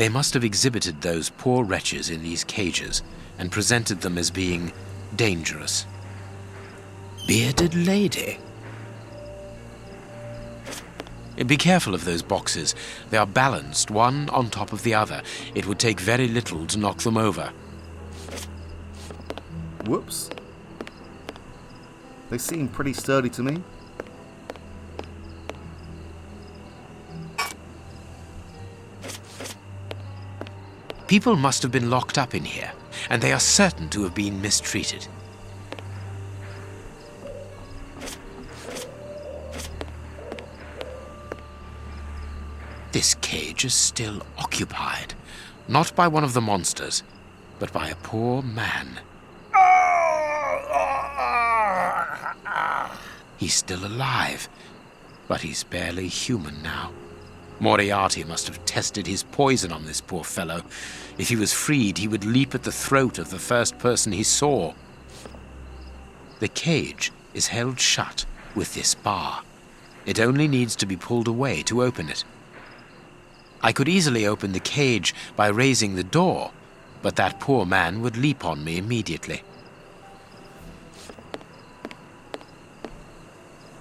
They must have exhibited those poor wretches in these cages and presented them as being dangerous. Bearded lady. Be careful of those boxes. They are balanced, one on top of the other. It would take very little to knock them over. Whoops. They seem pretty sturdy to me. People must have been locked up in here, and they are certain to have been mistreated. This cage is still occupied, not by one of the monsters, but by a poor man. He's still alive, but he's barely human now. Moriarty must have tested his poison on this poor fellow. If he was freed, he would leap at the throat of the first person he saw. The cage is held shut with this bar. It only needs to be pulled away to open it. I could easily open the cage by raising the door, but that poor man would leap on me immediately.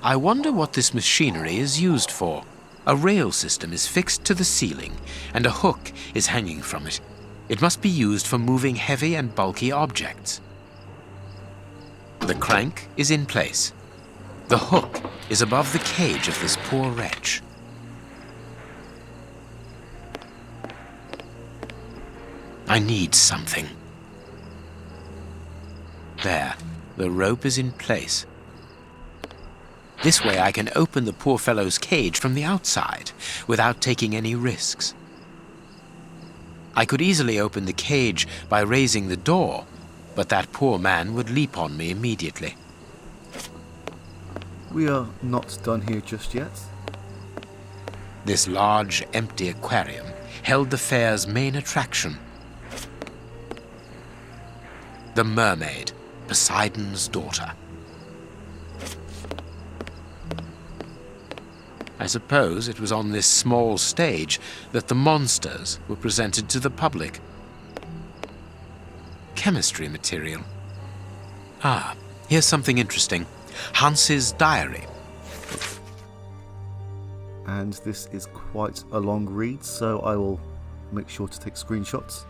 I wonder what this machinery is used for. A rail system is fixed to the ceiling, and a hook is hanging from it. It must be used for moving heavy and bulky objects. The crank is in place. The hook is above the cage of this poor wretch. I need something. There, the rope is in place. This way I can open the poor fellow's cage from the outside without taking any risks. I could easily open the cage by raising the door, but that poor man would leap on me immediately. We are not done here just yet. This large, empty aquarium held the fair's main attraction. The mermaid, Poseidon's daughter. I suppose it was on this small stage that the monsters were presented to the public. Chemistry material. Ah, here's something interesting. Hans's diary. And this is quite a long read, so I will make sure to take screenshots.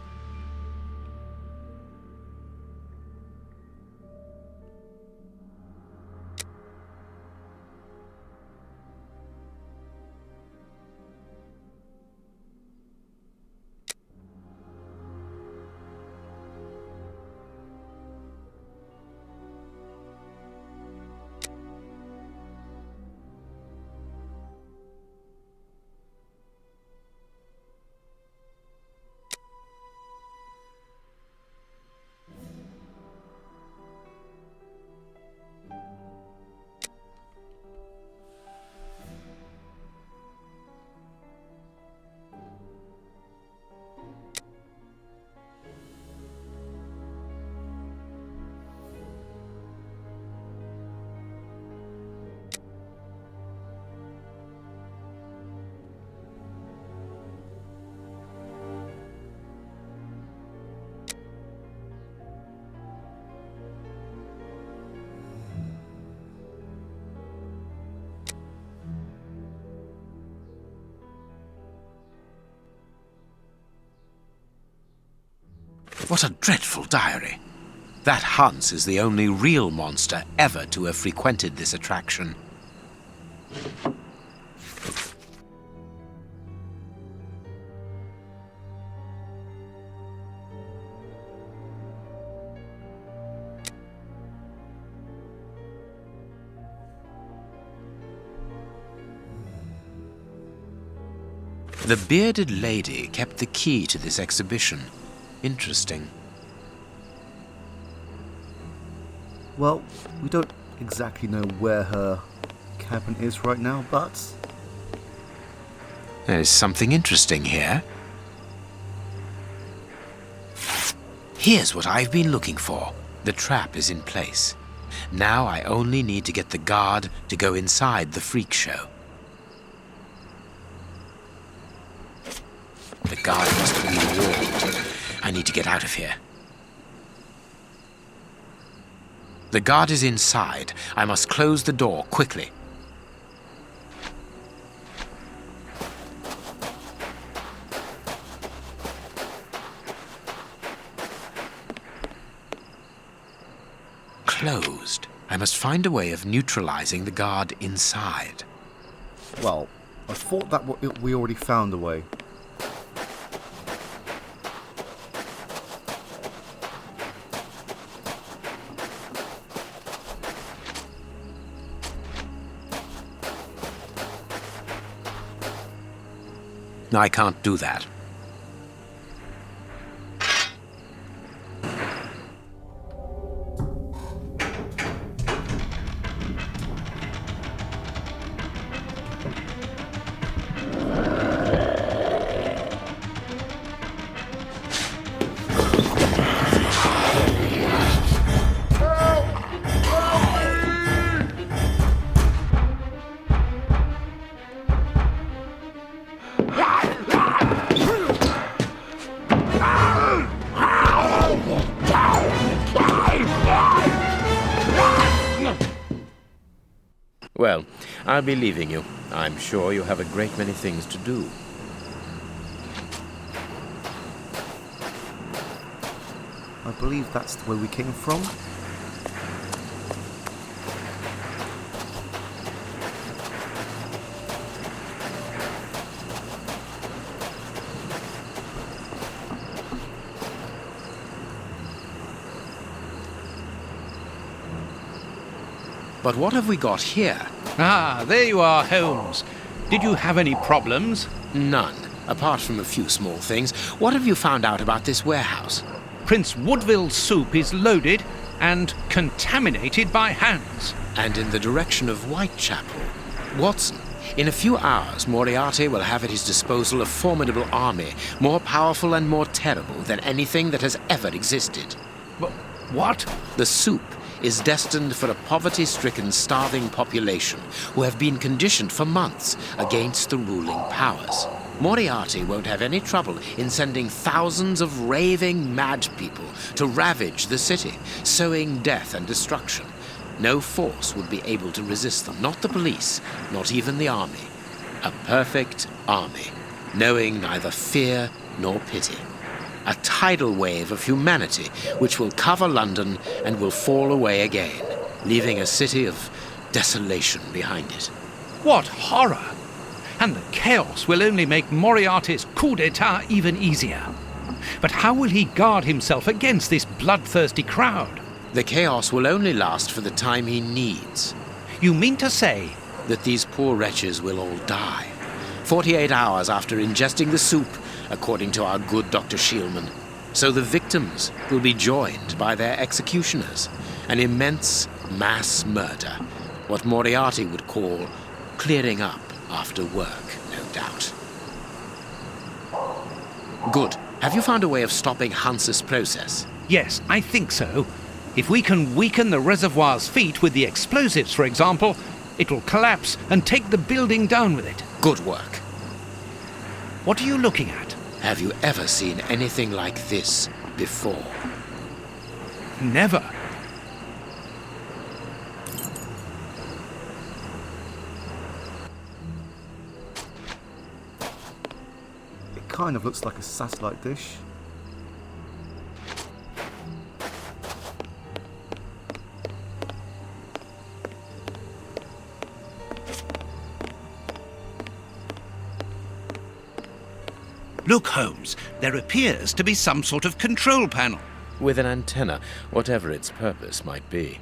What a dreadful diary. That Hans is the only real monster ever to have frequented this attraction. The bearded lady kept the key to this exhibition. Interesting. Well, we don't exactly know where her cabin is right now, but There's something interesting here. Here's what I've been looking for. The trap is in place. Now I only need to get the guard to go inside the freak show. The guard must have been warned. I need to get out of here. The guard is inside. I must close the door quickly. Closed. I must find a way of neutralizing the guard inside. Well, I thought that we already found a way. I can't do that. Well, I'll be leaving you. I'm sure you have a great many things to do. I believe that's the way we came from. But what have we got here? Ah, there you are, Holmes. Did you have any problems? None, apart from a few small things. What have you found out about this warehouse? Prince Woodville's soup is loaded and contaminated by hands. And in the direction of Whitechapel. Watson, in a few hours, Moriarty will have at his disposal a formidable army, more powerful and more terrible than anything that has ever existed. What? The soup is destined for a poverty-stricken, starving population who have been conditioned for months against the ruling powers. Moriarty won't have any trouble in sending thousands of raving mad people to ravage the city, sowing death and destruction. No force would be able to resist them, not the police, not even the army. A perfect army, knowing neither fear nor pity. A tidal wave of humanity which will cover London and will fall away again, leaving a city of desolation behind it. What horror! And the chaos will only make Moriarty's coup d'etat even easier. But how will he guard himself against this bloodthirsty crowd? The chaos will only last for the time he needs. You mean to say? That these poor wretches will all die. 48 hours after ingesting the soup, according to our good Dr. Shielman. So the victims will be joined by their executioners. An immense mass murder. What Moriarty would call clearing up after work, no doubt. Good. Have you found a way of stopping Hans's process? Yes, I think so. If we can weaken the reservoir's feet with the explosives, for example, it will collapse and take the building down with it. Good work. What are you looking at? Have you ever seen anything like this before? Never. It kind of looks like a satellite dish. Look, Holmes, there appears to be some sort of control panel. With an antenna, whatever its purpose might be.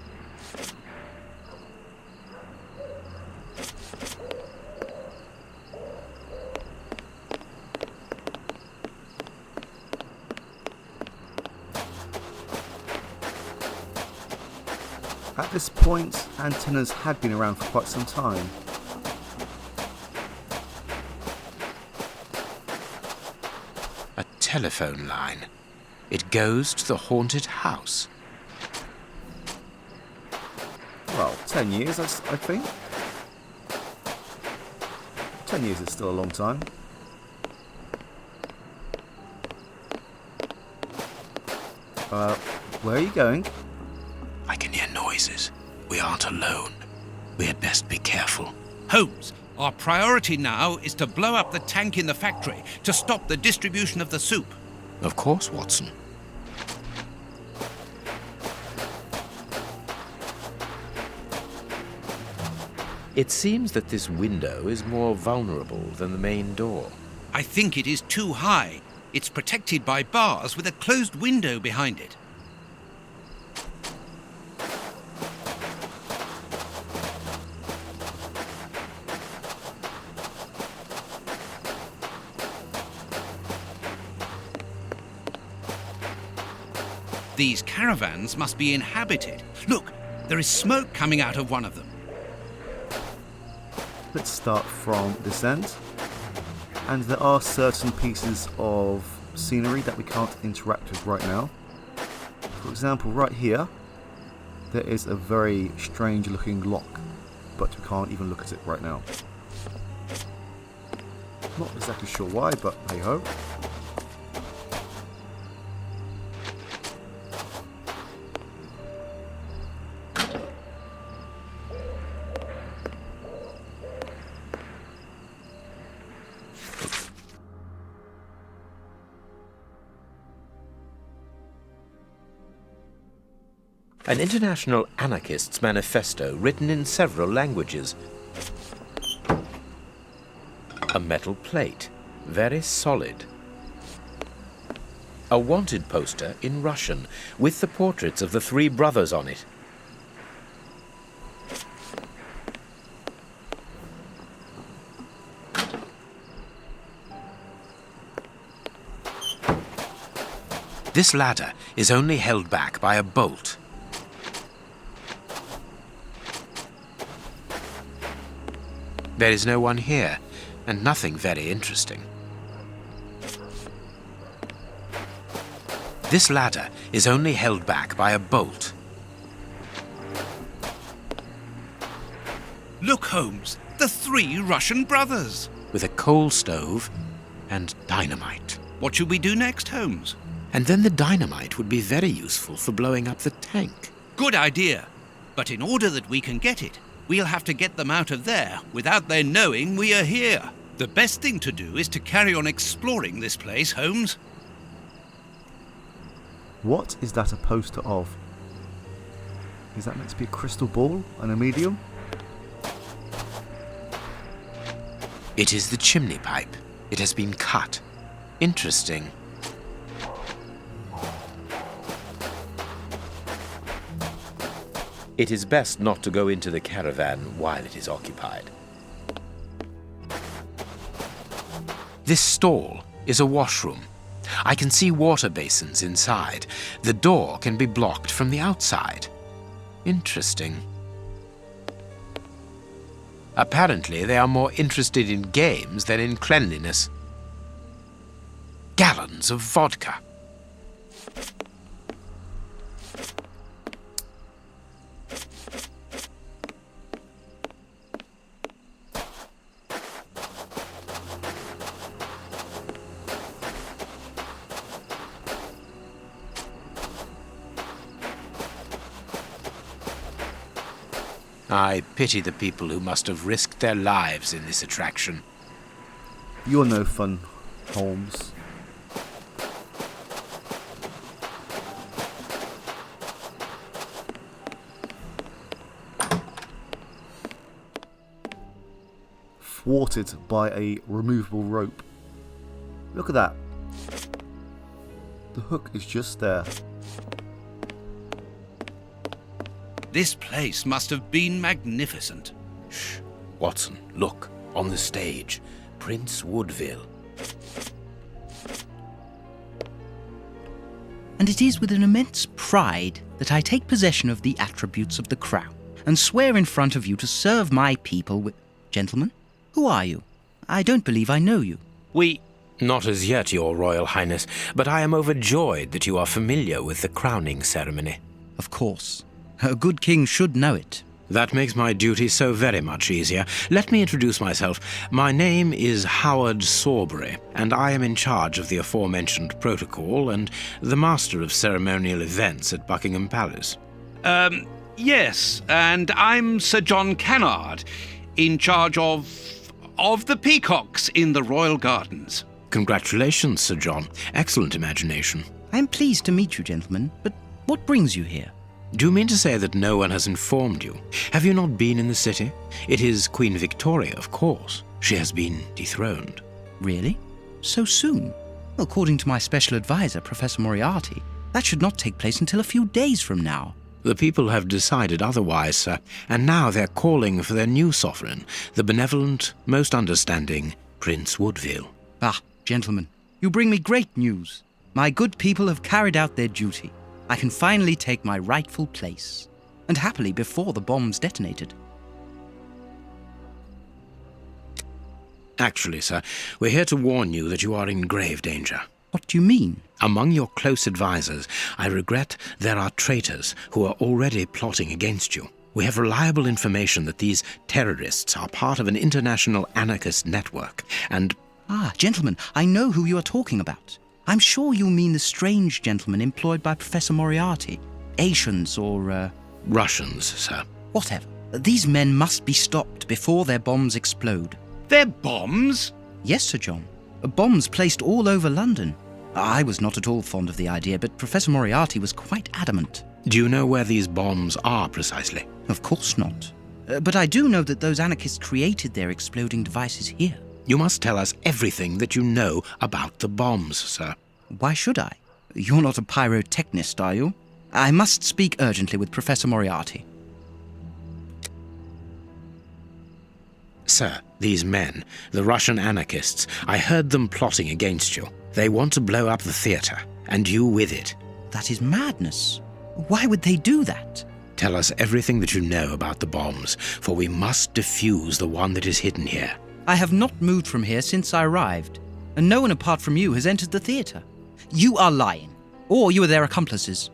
At this point, antennas had been around for quite some time. A telephone line. It goes to the haunted house. Well, 10 years, I think. 10 years is still a long time. Where are you going? I can hear noises. We aren't alone. We had best be careful. Holmes, our priority now is to blow up the tank in the factory to stop the distribution of the soup. Of course, Watson. It seems that this window is more vulnerable than the main door. I think it is too high. It's protected by bars with a closed window behind it. These caravans must be inhabited. Look, there is smoke coming out of one of them. Let's start from this end. And there are certain pieces of scenery that we can't interact with right now. For example, right here, there is a very strange looking lock, but we can't even look at it right now. Not exactly sure why, but hey ho. An international anarchists' manifesto written in several languages. A metal plate, very solid. A wanted poster in Russian, with the portraits of the three brothers on it. This ladder is only held back by a bolt. There is no one here, and nothing very interesting. This ladder is only held back by a bolt. Look, Holmes, the three Russian brothers. With a coal stove and dynamite. What should we do next, Holmes? And then the dynamite would be very useful for blowing up the tank. Good idea. But in order that we can get it, we'll have to get them out of there without their knowing we are here. The best thing to do is to carry on exploring this place, Holmes. What is that a poster of? Is that meant to be a crystal ball and a medium? It is the chimney pipe. It has been cut. Interesting. It is best not to go into the caravan while it is occupied. This stall is a washroom. I can see water basins inside. The door can be blocked from the outside. Interesting. Apparently, they are more interested in games than in cleanliness. Gallons of vodka. I pity the people who must have risked their lives in this attraction. You're no fun, Holmes. Thwarted by a removable rope. Look at that. The hook is just there. This place must have been magnificent. Shh. Watson, look. On the stage. Prince Woodville. And it is with an immense pride that I take possession of the attributes of the crown, and swear in front of you to serve my people with... Gentlemen, who are you? I don't believe I know you. Not as yet, Your Royal Highness, but I am overjoyed that you are familiar with the crowning ceremony. Of course. A good king should know it. That makes my duty so very much easier. Let me introduce myself. My name is Howard Sawbury, and I am in charge of the aforementioned protocol and the master of ceremonial events at Buckingham Palace. Yes, and I'm Sir John Cannard, in charge of the peacocks in the royal gardens. Congratulations, Sir John. Excellent imagination. I am pleased to meet you, gentlemen, but what brings you here? Do you mean to say that no one has informed you? Have you not been in the city? It is Queen Victoria, of course. She has been dethroned. Really? So soon? According to my special advisor, Professor Moriarty, that should not take place until a few days from now. The people have decided otherwise, sir, and now they're calling for their new sovereign, the benevolent, most understanding Prince Woodville. Ah, gentlemen, you bring me great news. My good people have carried out their duty. I can finally take my rightful place, and happily before the bombs detonated. Actually, sir, we're here to warn you that you are in grave danger. What do you mean? Among your close advisors, I regret there are traitors who are already plotting against you. We have reliable information that these terrorists are part of an international anarchist network, and... Ah, gentlemen, I know who you are talking about. I'm sure you mean the strange gentleman employed by Professor Moriarty. Asians or, Russians, sir. Whatever. These men must be stopped before their bombs explode. Their bombs? Yes, Sir John. Bombs placed all over London. I was not at all fond of the idea, but Professor Moriarty was quite adamant. Do you know where these bombs are precisely? Of course not. But I do know that those anarchists created their exploding devices here. You must tell us everything that you know about the bombs, sir. Why should I? You're not a pyrotechnist, are you? I must speak urgently with Professor Moriarty. Sir, these men, the Russian anarchists, I heard them plotting against you. They want to blow up the theatre, and you with it. That is madness. Why would they do that? Tell us everything that you know about the bombs, for we must defuse the one that is hidden here. I have not moved from here since I arrived, and no one apart from you has entered the theatre. You are lying, or you are their accomplices.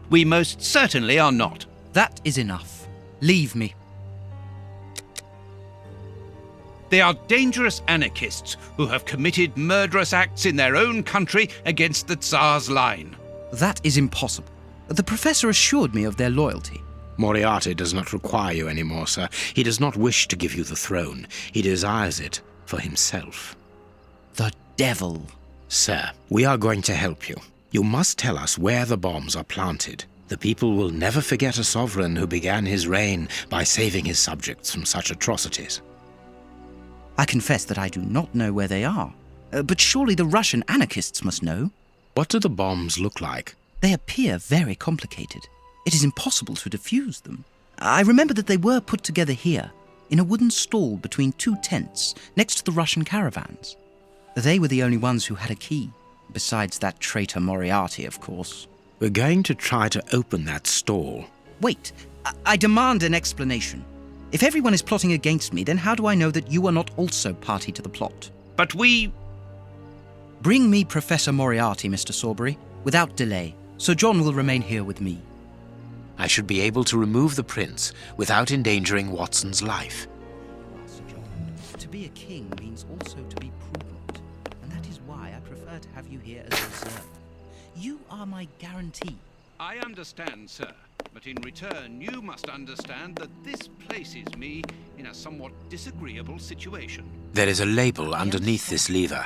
We most certainly are not. That is enough. Leave me. They are dangerous anarchists who have committed murderous acts in their own country against the Tsar's line. That is impossible. The professor assured me of their loyalty. Moriarty does not require you anymore, sir. He does not wish to give you the throne. He desires it for himself. The devil. Sir, we are going to help you. You must tell us where the bombs are planted. The people will never forget a sovereign who began his reign by saving his subjects from such atrocities. I confess that I do not know where they are. But surely the Russian anarchists must know. What do the bombs look like? They appear very complicated. It is impossible to defuse them. I remember that they were put together here, in a wooden stall between two tents, next to the Russian caravans. They were the only ones who had a key, besides that traitor Moriarty, of course. We're going to try to open that stall. Wait, I demand an explanation. If everyone is plotting against me, then how do I know that you are not also party to the plot? But we... Bring me Professor Moriarty, Mr. Sawbury, without delay. Sir John will remain here with me. I should be able to remove the prince without endangering Watson's life. Sir John, to be a king means also to be prudent, and that is why I prefer to have you here as a reserve. You are my guarantee. I understand, sir, but in return you must understand that this places me in a somewhat disagreeable situation. There is a label underneath this lever.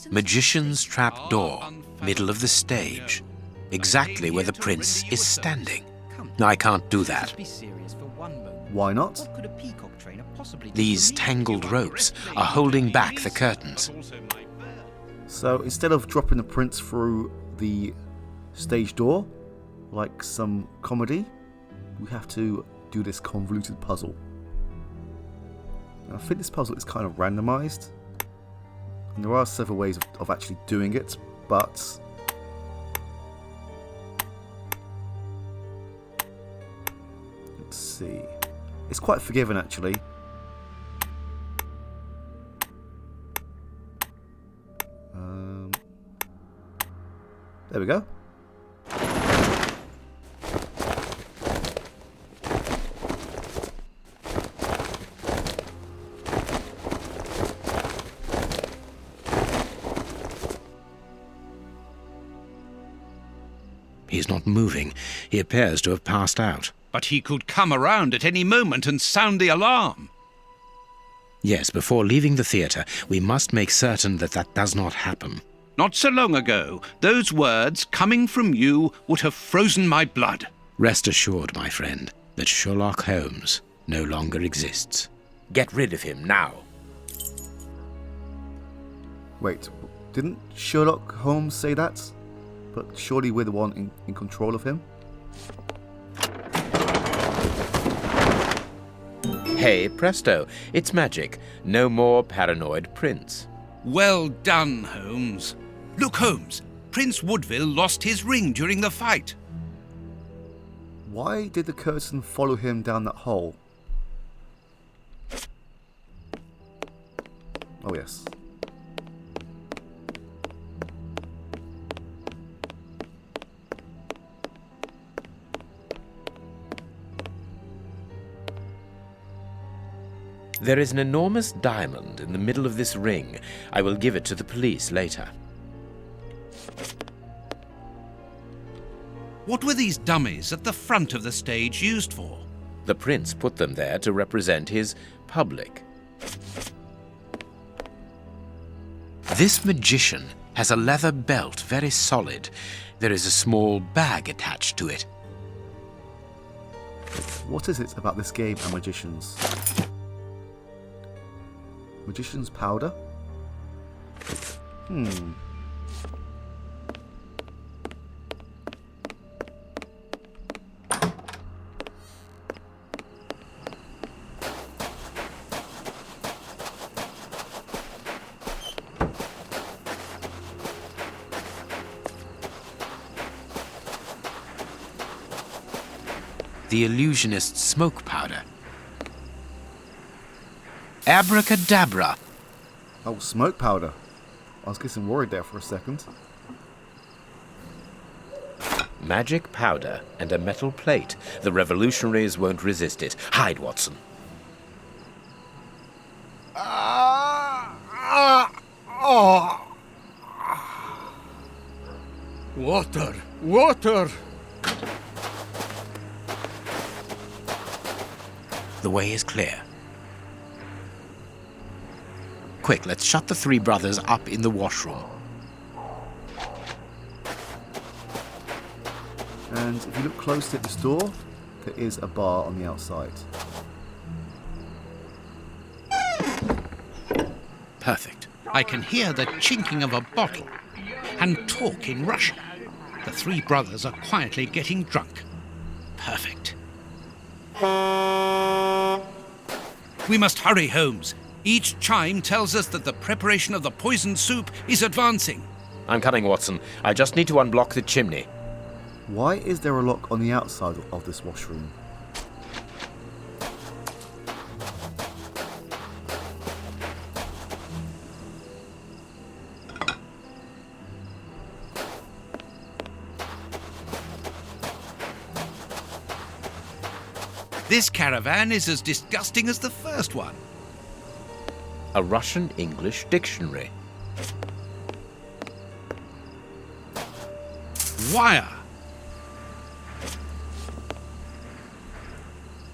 Magician's Trap Door, middle of the stage. Exactly where the prince is standing. I can't do that. Why not? These tangled ropes are holding back the curtains. So instead of dropping the prince through the stage door, like some comedy, we have to do this convoluted puzzle. And I think this puzzle is kind of randomized. And there are several ways of actually doing it, but... let's see. It's quite forgiving, actually. There we go. He's not moving. He appears to have passed out. But he could come around at any moment and sound the alarm. Yes, before leaving the theatre, we must make certain that that does not happen. Not so long ago, those words coming from you would have frozen my blood. Rest assured, my friend, that Sherlock Holmes no longer exists. Get rid of him now. Wait, didn't Sherlock Holmes say that? But surely we're the one in control of him? Hey, presto, it's magic. No more paranoid prince. Well done, Holmes. Look, Holmes, Prince Woodville lost his ring during the fight. Why did the curtain follow him down that hole? Oh yes. There is an enormous diamond in the middle of this ring. I will give it to the police later. What were these dummies at the front of the stage used for? The prince put them there to represent his public. This magician has a leather belt, very solid. There is a small bag attached to it. What is it about this game and magicians? Magician's powder? The illusionist's smoke powder. Abracadabra! Oh, smoke powder. I was getting worried there for a second. Magic powder and a metal plate. The revolutionaries won't resist it. Hide, Watson. Water! Water! The way is clear. Quick, let's shut the three brothers up in the washroom. And if you look closely at this door, there is a bar on the outside. Perfect. I can hear the chinking of a bottle and talk in Russian. The three brothers are quietly getting drunk. Perfect. We must hurry, Holmes. Each chime tells us that the preparation of the poisoned soup is advancing. I'm coming, Watson. I just need to unblock the chimney. Why is there a lock on the outside of this washroom? This caravan is as disgusting as the first one. A Russian-English dictionary. Wire.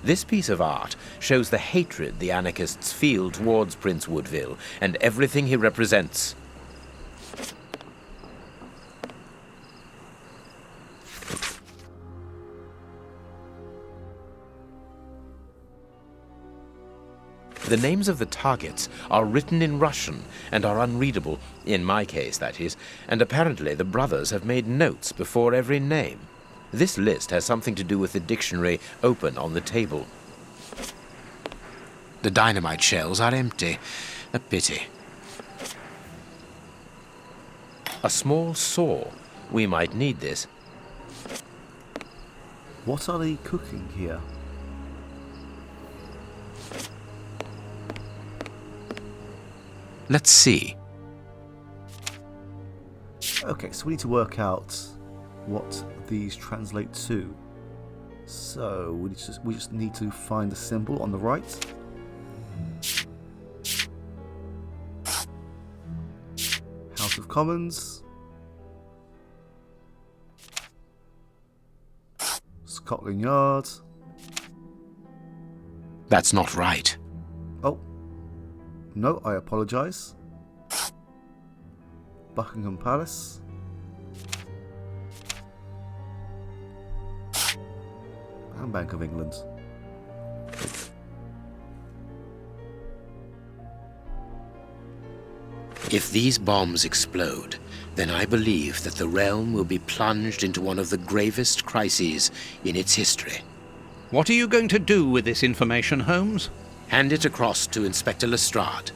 This piece of art shows the hatred the anarchists feel towards Prince Woodville and everything he represents. The names of the targets are written in Russian and are unreadable, in my case, that is, and apparently the brothers have made notes before every name. This list has something to do with the dictionary open on the table. The dynamite shells are empty. A pity. A small saw. We might need this. What are they cooking here? Let's see. Okay, so we need to work out what these translate to. So we just need to find the symbol on the right. House of Commons. Scotland Yard. That's not right. Oh. No, I apologise. Buckingham Palace. And Bank of England. If these bombs explode, then I believe that the realm will be plunged into one of the gravest crises in its history. What are you going to do with this information, Holmes? Hand it across to Inspector Lestrade.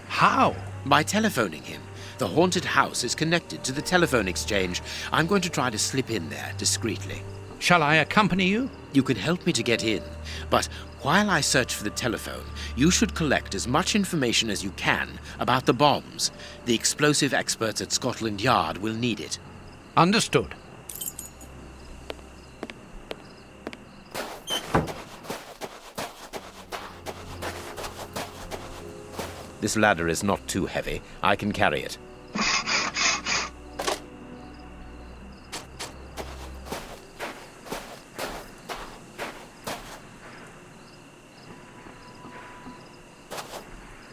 How? By telephoning him. The haunted house is connected to the telephone exchange. I'm going to try to slip in there discreetly. Shall I accompany you? You can help me to get in, but while I search for the telephone, you should collect as much information as you can about the bombs. The explosive experts at Scotland Yard will need it. Understood. This ladder is not too heavy. I can carry it.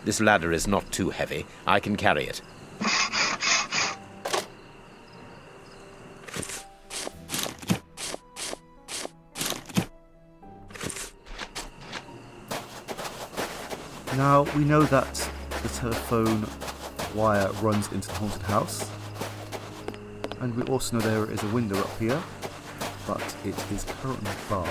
This ladder is not too heavy. I can carry it. Now, we know that the telephone wire runs into the haunted house. And we also know there is a window up here, but it is currently barred.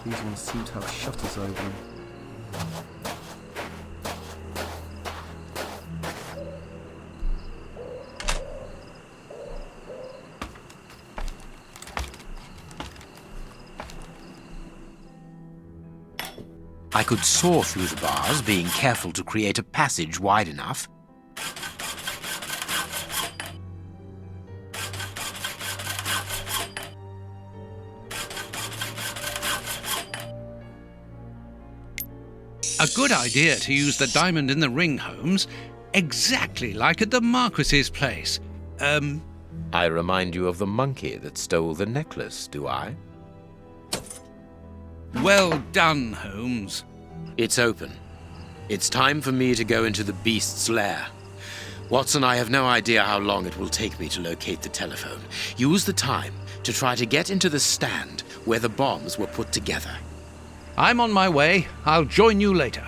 These ones seem to have shutters over them. I could saw through the bars, being careful to create a passage wide enough. A good idea to use the diamond in the ring, Holmes. Exactly like at the Marquis's place. I remind you of the monkey that stole the necklace, do I? Well done, Holmes. It's open. It's time for me to go into the beast's lair. Watson, I have no idea how long it will take me to locate the telephone. Use the time to try to get into the stand where the bombs were put together. I'm on my way. I'll join you later.